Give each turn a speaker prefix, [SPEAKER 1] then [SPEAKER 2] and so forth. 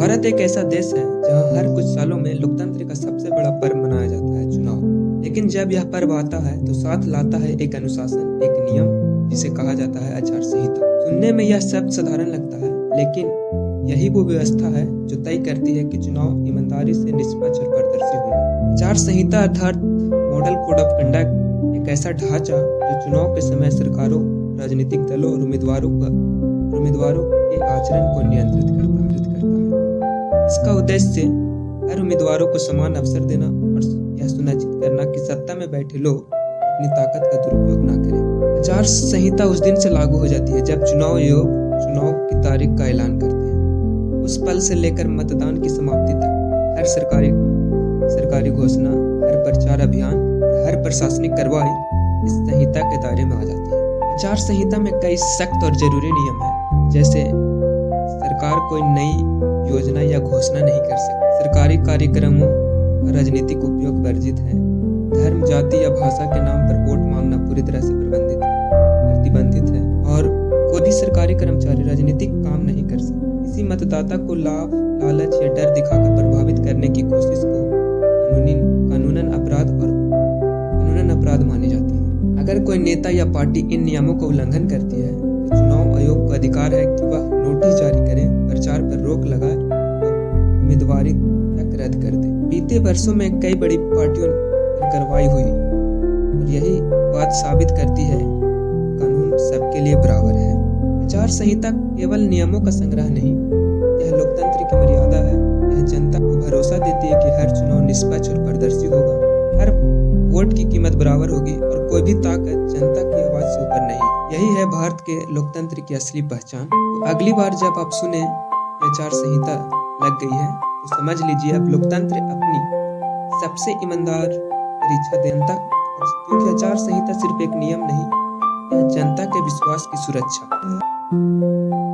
[SPEAKER 1] भारत एक ऐसा देश है जहां हर कुछ सालों में लोकतंत्र का सबसे बड़ा पर्व मनाया जाता है, चुनाव। लेकिन जब यह पर्व आता है तो साथ लाता है एक अनुशासन, एक नियम जिसे कहा जाता है आचार संहिता। सुनने में यह शब्द साधारण लगता है, लेकिन यही वो व्यवस्था है जो तय करती है कि चुनाव ईमानदारी से निष्पक्ष और पारदर्शी होगा। आचार संहिता अर्थात मॉडल कोड ऑफ कंडक्ट एक ऐसा ढांचा जो चुनाव के समय सरकारों, राजनीतिक दलों और उम्मीदवारों के आचरण को नियंत्रित करता है। इसका उद्देश्य हर उम्मीदवारों को समान अवसर देना और यह सुनिश्चित करना कि सत्ता में बैठे लोग अपनी ताकत का दुरुपयोग न करें। आचार संहिता उस दिन से लागू हो जाती है जब चुनाव आयोग चुनाव की तारीख का ऐलान करते हैं। उस पल से लेकर मतदान की समाप्ति तक हर सरकारी घोषणा, हर प्रचार अभियान और हर प्रशासनिक कार्रवाई इस संहिता के दायरे में आ जाती है। आचार संहिता में कई सख्त और जरूरी नियम हैं, जैसे सरकार कोई नई योजना या घोषणा नहीं कर सकती, सरकारी कार्यक्रमों का राजनीतिक उपयोग वर्जित है, धर्म, जाति या भाषा के नाम पर वोट मांगना पूरी तरह से प्रतिबंधित है और कोई भी सरकारी कर्मचारी राजनीतिक काम नहीं कर सकता। किसी मतदाता को लाभ, लालच या डर दिखाकर प्रभावित करने की कोशिश को कानूनन अपराध मानी जाती है। अगर कोई नेता या पार्टी इन नियमों का उल्लंघन करती है तो चुनाव आयोग का अधिकार है कि वह नोटिस जारी करे, प्रचार पर रोक लगाए और उम्मीदवारी तक रद्द कर दे। बीते वर्षों में कई बड़ी पार्टियों पर कार्रवाई हुई और यही बात साबित करती है कानून सबके लिए बराबर है। आचार संहिता केवल नियमों का संग्रह नहीं, यह लोकतंत्र की मर्यादा है। यह जनता को भरोसा देती है कि हर चुनाव निष्पक्ष और पारदर्शी होगा, हर वोट की कीमत बराबर होगी और कोई भी ताकत जनता की आवाज से ऊपर नहीं। यही है भारत के लोकतंत्र की असली पहचान। तो अगली बार जब आप सुने आचार संहिता लग गई है तो समझ लीजिए अब लोकतंत्र अपनी सबसे ईमानदार परीक्षा देता, क्योंकि आचार संहिता सिर्फ एक नियम नहीं, यह जनता के विश्वास की सुरक्षा है।